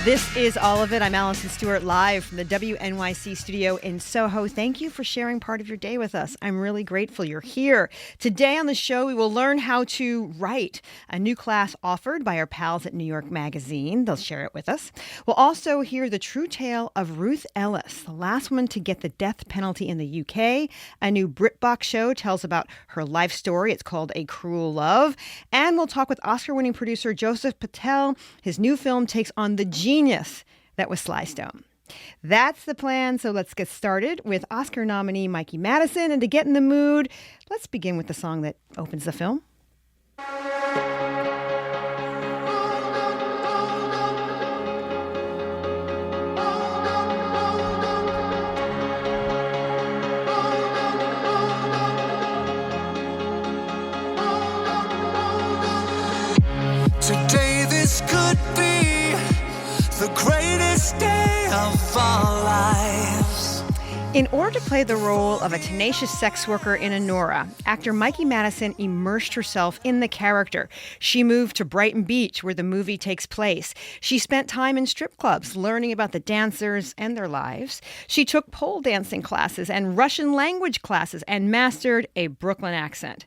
This is All of It. I'm Alison Stewart, live from the WNYC studio in Soho. Thank you for sharing part of your day with us. I'm really grateful you're here. Today on the show, we will learn how to write, a new class offered by our pals at New York Magazine. They'll share it with us. We'll also hear the true tale of Ruth Ellis, the last woman to get the death penalty in the UK. A new BritBox show tells about her life story. It's called A Cruel Love. And we'll talk with Oscar-winning producer Joseph Patel. His new film takes on the genius that was Sly Stone. That's the plan, so let's get started with Oscar nominee Mikey Madison. And to get in the mood, let's begin with the song that opens the film. Today this could be the greatest day of our lives. In order to play the role of a tenacious sex worker in Anora, actor Mikey Madison immersed herself in the character. She moved to Brighton Beach, where the movie takes place. She spent time in strip clubs, learning about the dancers and their lives. She took pole dancing classes and Russian language classes and mastered a Brooklyn accent.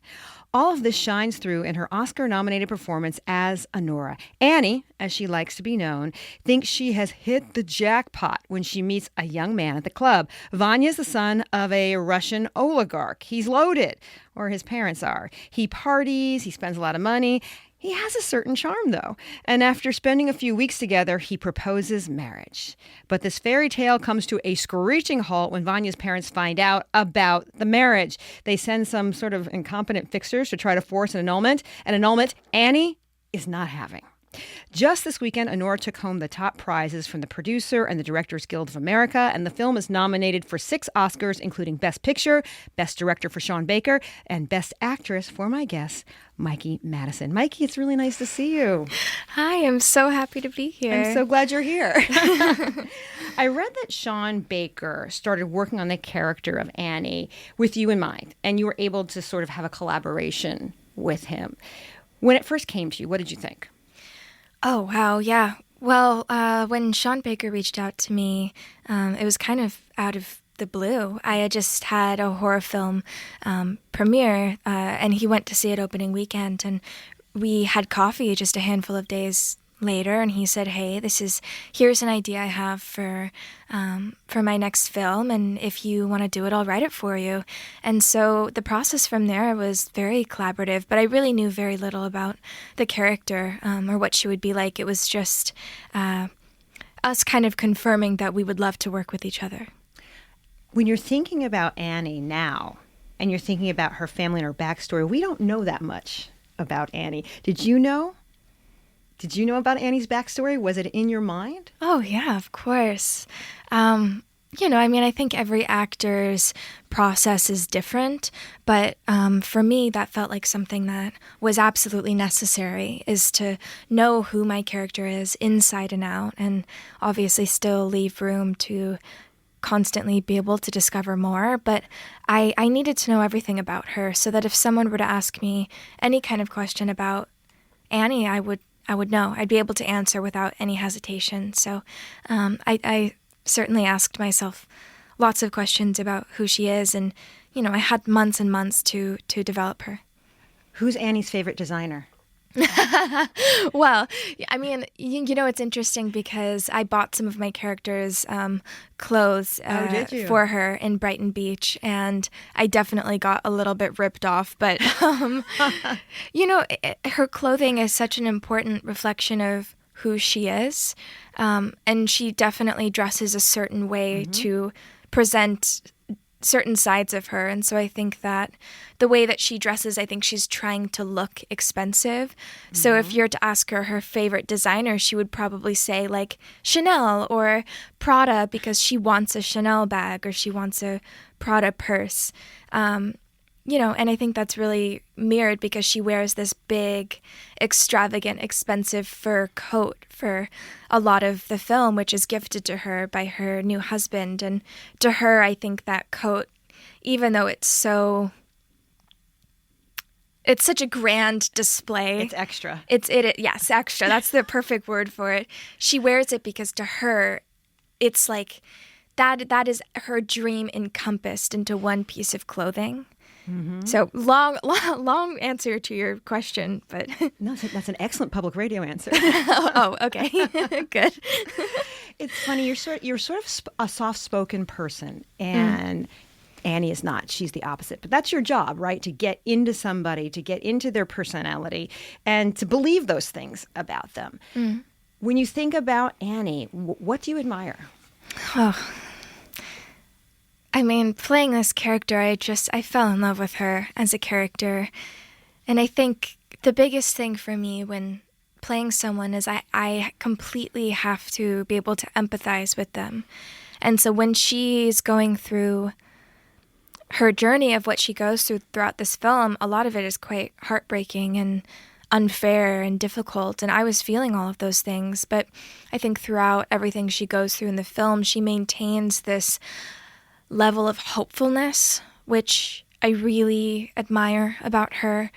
All of this shines through in her Oscar-nominated performance as Anora. Annie, as she likes to be known, thinks she has hit the jackpot when she meets a young man at the club. Vanya's the son of a Russian oligarch. He's loaded, or his parents are. He parties, he spends a lot of money. He has a certain charm, though, and after spending a few weeks together, he proposes marriage. But this fairy tale comes to a screeching halt when Vanya's parents find out about the marriage. They send some sort of incompetent fixers to try to force an annulment Annie is not having. Just this weekend, Anora took home the top prizes from the Producer and the Directors Guild of America, and the film is nominated for 6 Oscars, including Best Picture, Best Director for Sean Baker, and Best Actress for my guest, Mikey Madison. Mikey, it's really nice to see you. Hi, I'm so happy to be here. I'm so glad you're here. I read that Sean Baker started working on the character of Annie with you in mind, and you were able to sort of have a collaboration with him. When it first came to you, what did you think? Oh, wow, yeah. Well, when Sean Baker reached out to me, it was kind of out of the blue. I had just had a horror film premiere, and he went to see it opening weekend, and we had coffee just a handful of days later, and he said, "Hey, here's an idea I have for my next film, and if you want to do it, I'll write it for you." And so the process from there was very collaborative, but I really knew very little about the character or what she would be like. It was just us kind of confirming that we would love to work with each other. When you're thinking about Annie now, and you're thinking about her family and her backstory, we don't know that much about Annie. Did you know? Did you know about Annie's backstory? Was it in your mind? Oh, yeah, of course. I think every actor's process is different, but for me, that felt like something that was absolutely necessary, is to know who my character is inside and out, and obviously still leave room to constantly be able to discover more. But I needed to know everything about her so that if someone were to ask me any kind of question about Annie, I would know. I'd be able to answer without any hesitation. So I certainly asked myself lots of questions about who she is. And, I had months and months to develop her. Who's Annie's favorite designer? Well, it's interesting because I bought some of my character's clothes for her in Brighton Beach, and I definitely got a little bit ripped off. But, her clothing is such an important reflection of who she is, and she definitely dresses a certain way to present certain sides of her. And so I think that the way that she dresses, I think she's trying to look expensive. So if you're to ask her favorite designer, she would probably say like Chanel or Prada, because she wants a Chanel bag or she wants a Prada purse. And I think that's really mirrored because she wears this big, extravagant, expensive fur coat for a lot of the film, which is gifted to her by her new husband. And to her, I think that coat, even though it's so it's such a grand display. It's extra. Yes, extra. That's the perfect word for it. She wears it because to her, it's like that is her dream encompassed into one piece of clothing. Mm-hmm. So long answer to your question, but no, that's an excellent public radio answer. oh, okay, good. It's funny. You're sort of a soft-spoken person, and Annie is not. She's the opposite. But that's your job, right? To get into somebody, to get into their personality, and to believe those things about them. Mm. When you think about Annie, what do you admire? Oh. I mean, playing this character, I fell in love with her as a character. And I think the biggest thing for me when playing someone is I completely have to be able to empathize with them. And so when she's going through her journey of what she goes through throughout this film, a lot of it is quite heartbreaking and unfair and difficult. And I was feeling all of those things. But I think throughout everything she goes through in the film, she maintains this level of hopefulness, which I really admire about her.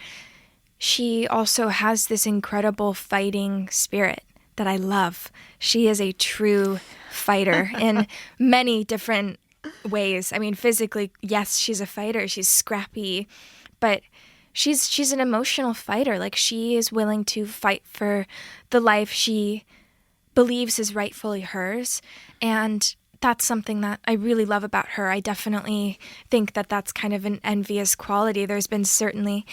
She also has this incredible fighting spirit that I love. She is a true fighter in many different ways. I mean, physically, yes, she's a fighter. She's scrappy, but she's an emotional fighter. Like, she is willing to fight for the life she believes is rightfully hers. And that's something that I really love about her. I definitely think that that's kind of an envious quality. There's been certainly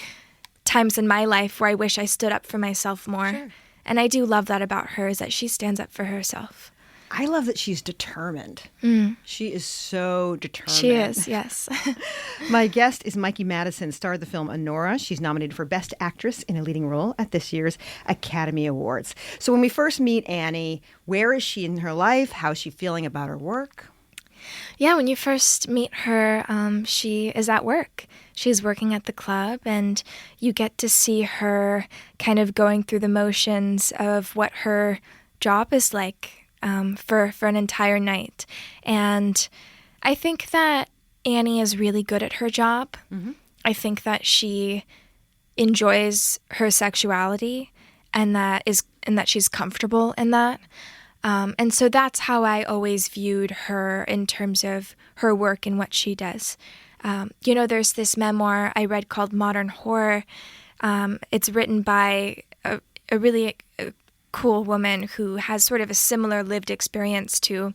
times in my life where I wish I stood up for myself more. Sure. And I do love that about her, is that she stands up for herself. I love that she's determined. Mm. She is so determined. She is, yes. My guest is Mikey Madison, star of the film Anora. She's nominated for Best Actress in a Leading Role at this year's Academy Awards. So when we first meet Annie, where is she in her life? How is she feeling about her work? Yeah, when you first meet her, she is at work. She's working at the club, and you get to see her kind of going through the motions of what her job is like. For an entire night. And I think that Annie is really good at her job. Mm-hmm. I think that she enjoys her sexuality and that she's comfortable in that. And so that's how I always viewed her in terms of her work and what she does. There's this memoir I read called Modern Horror. It's written by a really cool woman who has sort of a similar lived experience to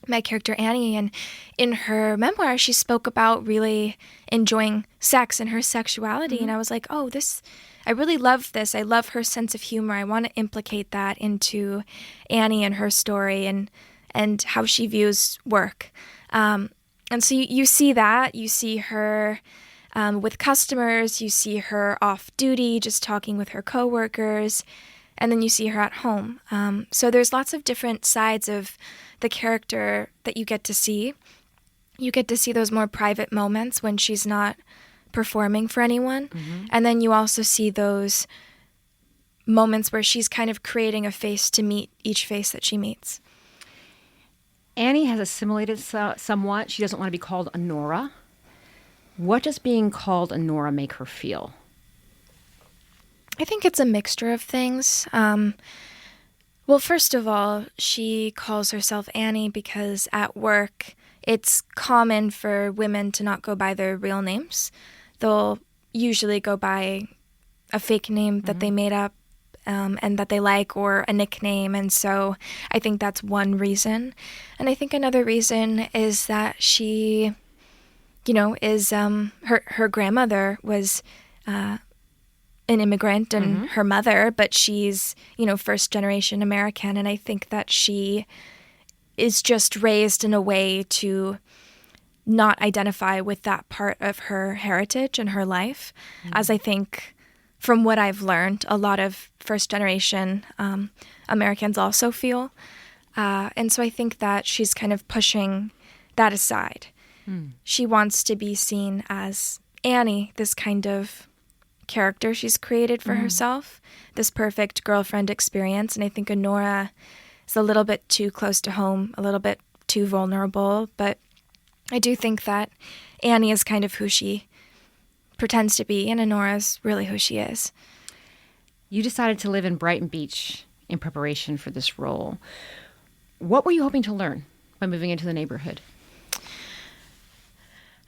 my character Annie. And in her memoir, she spoke about really enjoying sex and her sexuality. Mm-hmm. And I was like, I really love this. I love her sense of humor. I want to implicate that into Annie and her story and how she views work. And so you see that. You see her with customers. You see her off duty, just talking with her coworkers. And then you see her at home. So there's lots of different sides of the character that you get to see. You get to see those more private moments when she's not performing for anyone. Mm-hmm. And then you also see those moments where she's kind of creating a face to meet each face that she meets. Annie has assimilated somewhat. She doesn't want to be called Anora. What does being called Anora make her feel? I think it's a mixture of things. Well, first of all, she calls herself Annie because at work it's common for women to not go by their real names. They'll usually go by a fake name that they made up and that they like, or a nickname. And so I think that's one reason. And I think another reason is that she, is her grandmother was an immigrant and her mother, but she's, first generation American. And I think that she is just raised in a way to not identify with that part of her heritage and her life, as I think from what I've learned, a lot of first generation Americans also feel. And so I think that she's kind of pushing that aside. She wants to be seen as Annie, this kind of character she's created for herself, this perfect girlfriend experience. And I think Anora is a little bit too close to home, a little bit too vulnerable. But I do think that Annie is kind of who she pretends to be, and Anora's really who she is. You decided to live in Brighton Beach in preparation for this role. What were you hoping to learn by moving into the neighborhood?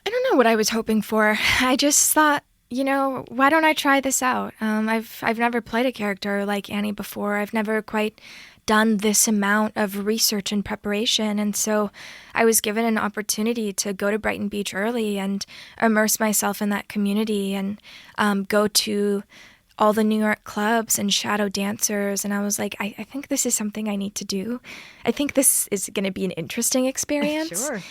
I don't know what I was hoping for. I just thought, why don't I try this out? I've never played a character like Annie before. I've never quite done this amount of research and preparation. And so I was given an opportunity to go to Brighton Beach early and immerse myself in that community and go to all the New York clubs and shadow dancers. And I was like, I think this is something I need to do. I think this is going to be an interesting experience. Sure.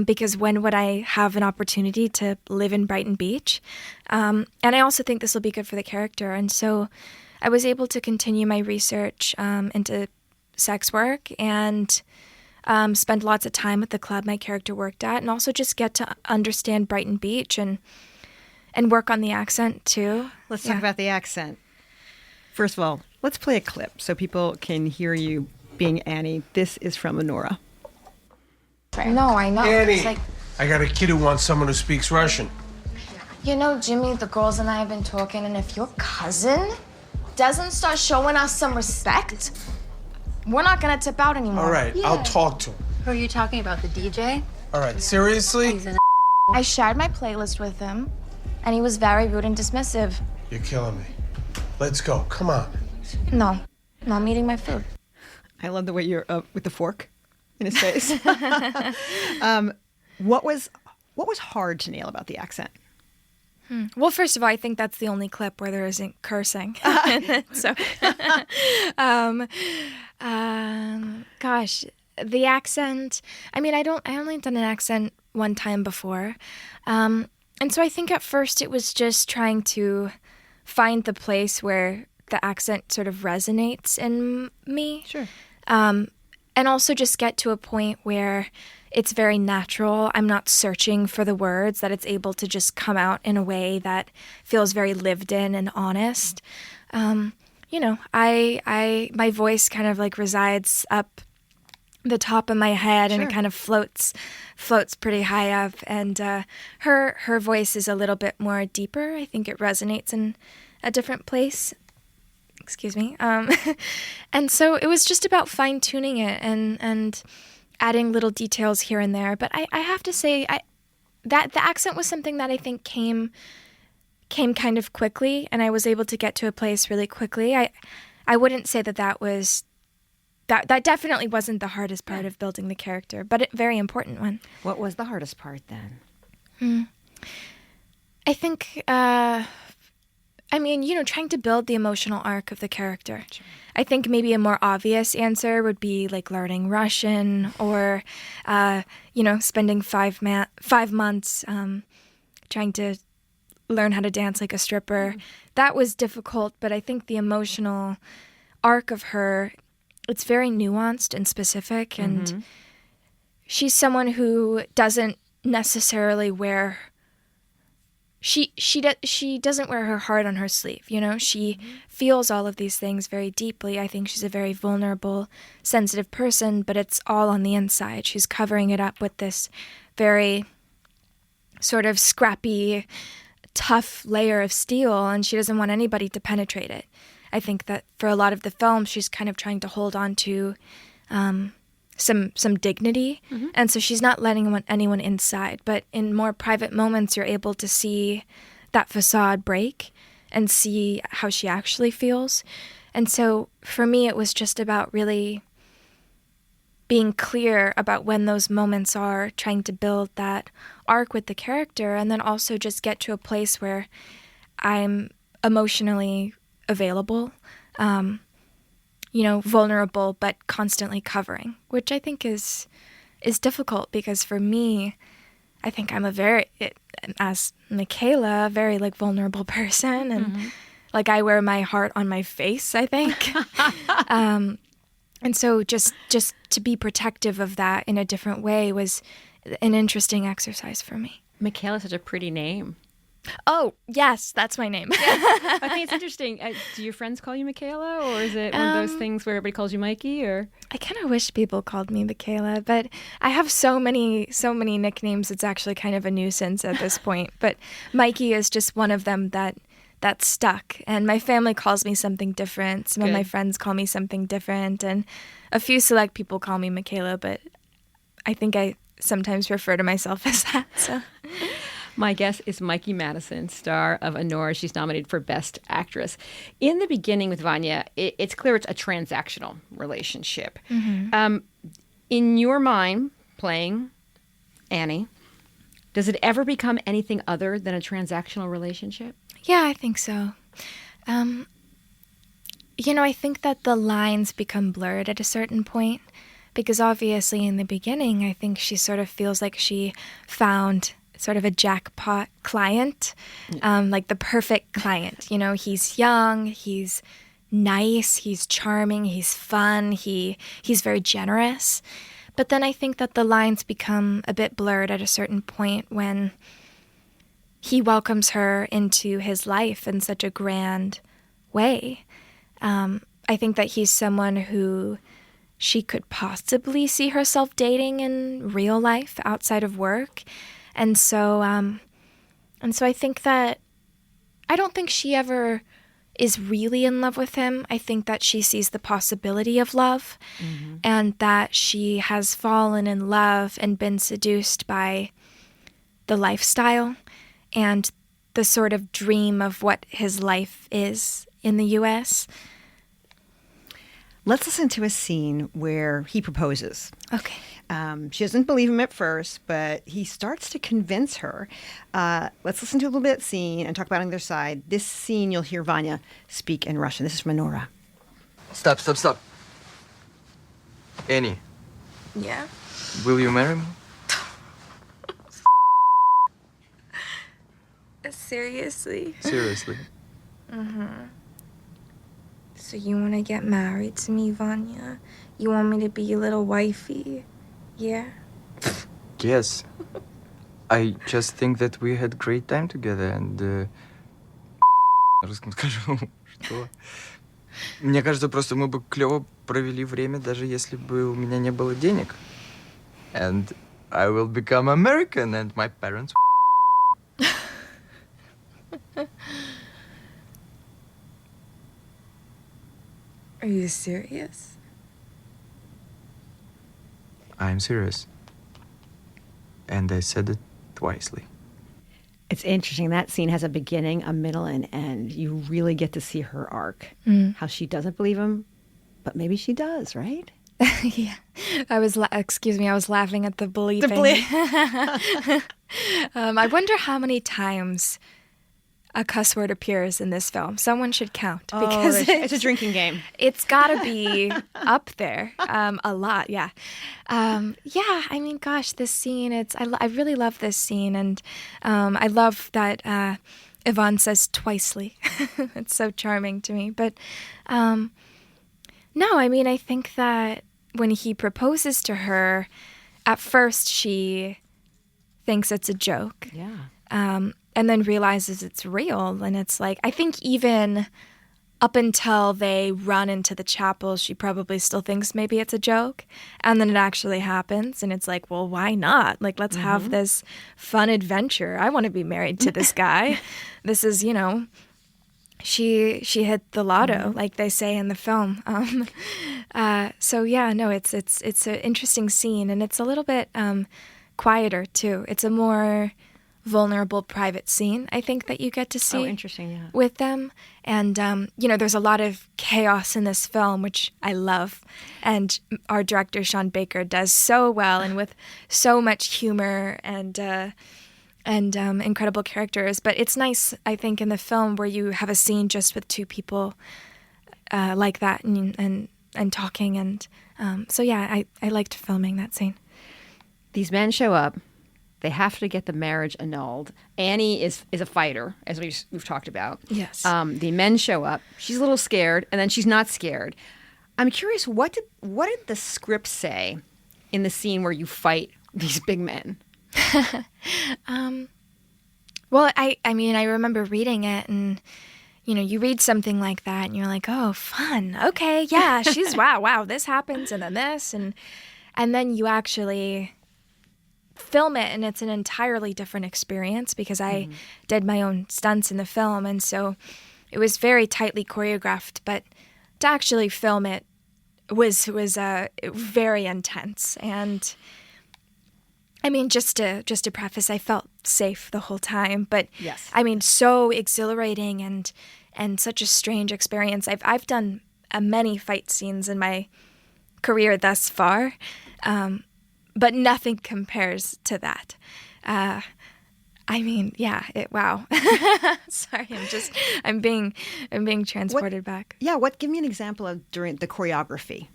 Because when would I have an opportunity to live in Brighton Beach? And I also think this will be good for the character. And so I was able to continue my research into sex work and spend lots of time at the club my character worked at, and also just get to understand Brighton Beach and work on the accent too. Let's talk about the accent. First of all, let's play a clip so people can hear you being Annie. This is from Anora. No, I know. Annie, It's like, I got a kid who wants someone who speaks Russian. Jimmy, the girls and I have been talking, and if your cousin doesn't start showing us some respect, we're not gonna tip out anymore. All right, I'll talk to him. Who are you talking about, the DJ? All right, seriously? I shared my playlist with him, and he was very rude and dismissive. You're killing me. Let's go, come on. No, I'm eating my food. I love the way you're with the fork in his face. What was hard to nail about the accent? Well, first of all, I think that's the only clip where there isn't cursing. So, gosh, the accent. I mean, I only done an accent one time before, and so I think at first it was just trying to find the place where the accent sort of resonates in me. Sure. And also just get to a point where it's very natural. I'm not searching for the words, that it's able to just come out in a way that feels very lived in and honest. My voice kind of like resides up the top of my head, and it kind of floats pretty high up. And her voice is a little bit more deeper. I think it resonates in a different place. Excuse me. And so it was just about fine-tuning it and adding little details here and there. But I have to say that the accent was something that I think came kind of quickly, and I was able to get to a place really quickly. I wouldn't say that was... That definitely wasn't the hardest part of building the character, but a very important one. What was the hardest part then? I think... trying to build the emotional arc of the character. Sure. I think maybe a more obvious answer would be like learning Russian or, spending 5 months trying to learn how to dance like a stripper. Mm-hmm. That was difficult, but I think the emotional arc of her, it's very nuanced and specific, and she's someone who doesn't necessarily wear... She doesn't wear her heart on her sleeve, She feels all of these things very deeply. I think she's a very vulnerable, sensitive person, but it's all on the inside. She's covering it up with this very sort of scrappy, tough layer of steel, and she doesn't want anybody to penetrate it. I think that for a lot of the film, she's kind of trying to hold on to some dignity, and so she's not letting anyone inside. But in more private moments, you're able to see that facade break and see how she actually feels. And so for me, it was just about really being clear about when those moments are, trying to build that arc with the character, and then also just get to a place where I'm emotionally available, vulnerable, but constantly covering, which I think is difficult, because for me, I think I'm as Michaela, a very like vulnerable person, and like I wear my heart on my face, I think. And so just to be protective of that in a different way was an interesting exercise for me. Michaela's such a pretty name. Oh, yes, that's my name. I think it's interesting. Do your friends call you Michaela, or is it one of those things where everybody calls you Mikey? Or I kind of wish people called me Michaela, but I have so many nicknames. It's actually kind of a nuisance at this point. But Mikey is just one of them that stuck. And my family calls me something different. Some of my friends call me something different, and a few select people call me Michaela. But I think I sometimes refer to myself as that. So. My guest is Mikey Madison, star of Anora. She's nominated for Best Actress. In the beginning with Vanya, it's clear it's a transactional relationship. Mm-hmm. In your mind, playing Annie, does it ever become anything other than a transactional relationship? Yeah, I think so. I think that the lines become blurred at a certain point because obviously in the beginning, I think she sort of feels like she found sort of a jackpot client, like the perfect client. He's young, he's nice, he's charming, he's fun, he's very generous. But then I think that the lines become a bit blurred at a certain point when he welcomes her into his life in such a grand way. I think that he's someone who she could possibly see herself dating in real life outside of work. And so I think that I don't think she ever is really in love with him. I think that she sees the possibility of love, mm-hmm. and that she has fallen in love and been seduced by the lifestyle and the sort of dream of what his life is in the U.S. Let's listen to a scene where he proposes. Okay. She doesn't believe him at first, but he starts to convince her. Let's listen to a little bit of that scene and talk about it on their side. This scene, you'll hear Vanya speak in Russian. This is from Anora. Stop. Annie. Yeah? Will you marry me? Seriously? Seriously. Mm-hmm. So you want to get married to me, Vanya? You want me to be your little wifey? Yeah? Yes. I just think that we had great time together and... Русском скажу, что... Мне кажется, просто мы бы клево провели время, даже если бы у меня не было денег. And I will become American and my parents... Are you serious? I'm serious. And I said it wisely. It's interesting. That scene has a beginning, a middle, and end. You really get to see her arc. How she doesn't believe him, but maybe she does, right? Yeah. I was laughing at the believing. I wonder how many times a cuss word appears in this film. Someone should count because it's a drinking game. It's got to be up there a lot. Yeah. I mean, gosh, this scene. I really love this scene, and I love that Yvonne says twicely. It's so charming to me. But no, I mean, I think that when he proposes to her, at first she thinks it's a joke. Yeah. And then realizes it's real. And it's like, I think even up until they run into the chapel, she probably still thinks maybe it's a joke. And then it actually happens. And it's like, well, why not? Like, let's have this fun adventure. I want to be married to this guy. This is, she hit the lotto, like they say in the film. So yeah, no, it's an interesting scene. And it's a little bit quieter too. It's a more vulnerable private scene, I think, that you get to see with them. And, there's a lot of chaos in this film, which I love. And our director, Sean Baker, does so well and with so much humor and incredible characters. But it's nice, I think, in the film where you have a scene just with two people like that and talking. And I liked filming that scene. These men show up. They have to get the marriage annulled. Annie is a fighter, as we've talked about. Yes. The men show up. She's a little scared, and then she's not scared. I'm curious, what did the script say in the scene where you fight these big men? Well, Well, I mean, I remember reading it, and you read something like that and you're like, oh, fun. Okay, yeah, she's wow, this happens and then this, and then you actually film it and it's an entirely different experience because I did my own stunts in the film, and so it was very tightly choreographed, but to actually film it was very intense. And I mean, just to preface, I felt safe the whole time, but Yes. I mean, so exhilarating and such a strange experience. I've done many fight scenes in my career thus far, but nothing compares to that. I mean, yeah, wow. Sorry, I'm being transported back. Yeah, give me an example of during the choreography.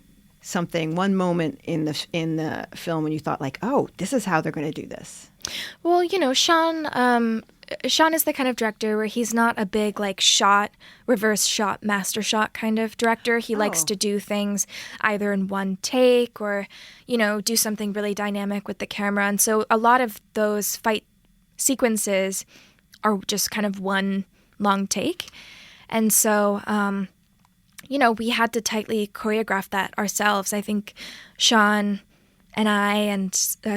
One moment in the film when you thought like, oh, this is how they're going to do this. Well, Sean is the kind of director where he's not a big like reverse shot, master shot kind of director. He likes to do things either in one take or, do something really dynamic with the camera. And so a lot of those fight sequences are just kind of one long take. And so, we had to tightly choreograph that ourselves. I think Sean and I and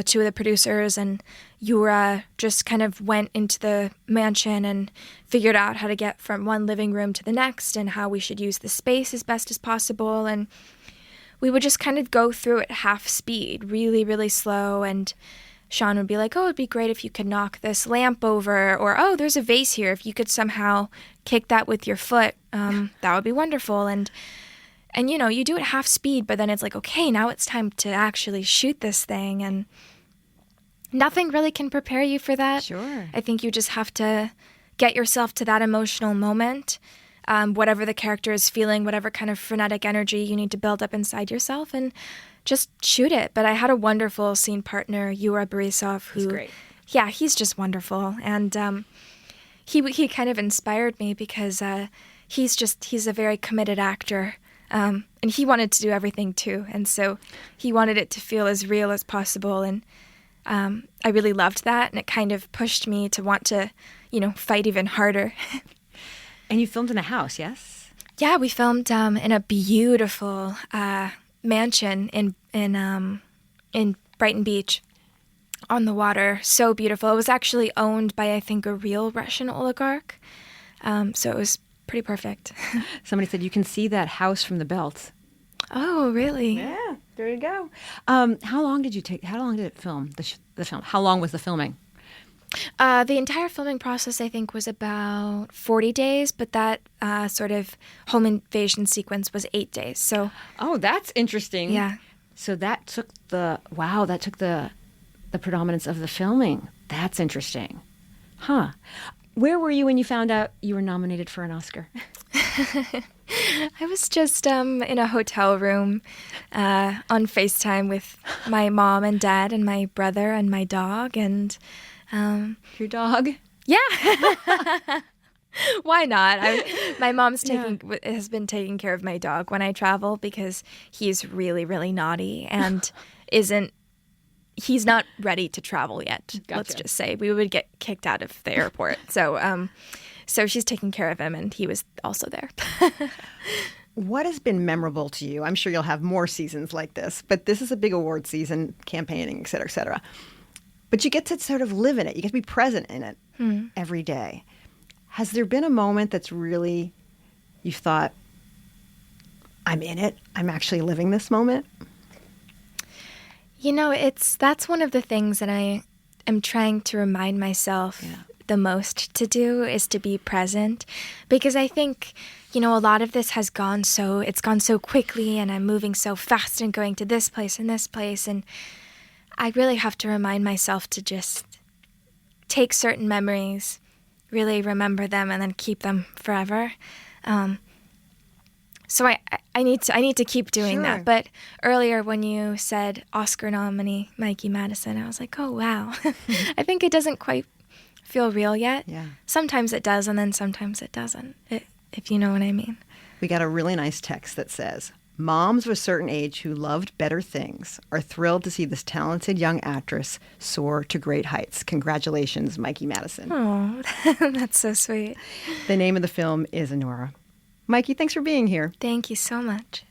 two of the producers and Yura just kind of went into the mansion and figured out how to get from one living room to the next and how we should use the space as best as possible. And we would just kind of go through it half speed, really, really slow. And Sean would be like, oh, it'd be great if you could knock this lamp over, or, oh, there's a vase here. If you could somehow kick that with your foot, that would be wonderful. And you do it half speed, but then it's like, okay, now it's time to actually shoot this thing. And nothing really can prepare you for that. Sure. I think you just have to get yourself to that emotional moment, whatever the character is feeling, whatever kind of frenetic energy you need to build up inside yourself, and just shoot it. But I had a wonderful scene partner, Yura Borisov, who, He's great. Yeah, he's just wonderful. And he kind of inspired me because he's a very committed actor. And he wanted to do everything too. And so he wanted it to feel as real as possible. And I really loved that. And it kind of pushed me to want to, fight even harder. And you filmed in a house, yes? Yeah, we filmed in a beautiful mansion in Brighton Beach on the water. So beautiful. It was actually owned by, I think, a real Russian oligarch. So it was pretty perfect. Somebody said you can see that house from the belt. Oh, really? Yeah, there you go. How long did it film, the film? How long was the filming? The entire filming process, I think, was about 40 days, but that sort of home invasion sequence was 8 days. So, oh, that's interesting. Yeah. So that took the predominance of the filming. That's interesting. Huh. Where were you when you found out you were nominated for an Oscar? I was just in a hotel room on FaceTime with my mom and dad and my brother and my dog and your dog? Yeah. Why not? My mom's has been taking care of my dog when I travel because he's really, really naughty and he's not ready to travel yet. Gotcha. Let's just say we would get kicked out of the airport. So she's taking care of him, and he was also there. What has been memorable to you? I'm sure you'll have more seasons like this, but this is a big award season, campaigning, et cetera, et cetera. But you get to sort of live in it. You get to be present in it every day. Has there been a moment that's really, you thought, I'm in it, I'm actually living this moment? That's one of the things that I am trying to remind myself the most to do is to be present, because I think, a lot of this has gone so quickly, and I'm moving so fast and going to this place and this place, and I really have to remind myself to just take certain memories, really remember them, and then keep them forever. So I need to keep doing that. But earlier when you said Oscar nominee Mikey Madison, I was like, oh, wow. I think it doesn't quite feel real yet. Yeah. Sometimes it does, and then sometimes it doesn't, if you know what I mean. We got a really nice text that says, moms of a certain age who loved better things are thrilled to see this talented young actress soar to great heights. Congratulations, Mikey Madison. Oh, that's so sweet. The name of the film is Anora. Mikey, thanks for being here. Thank you so much.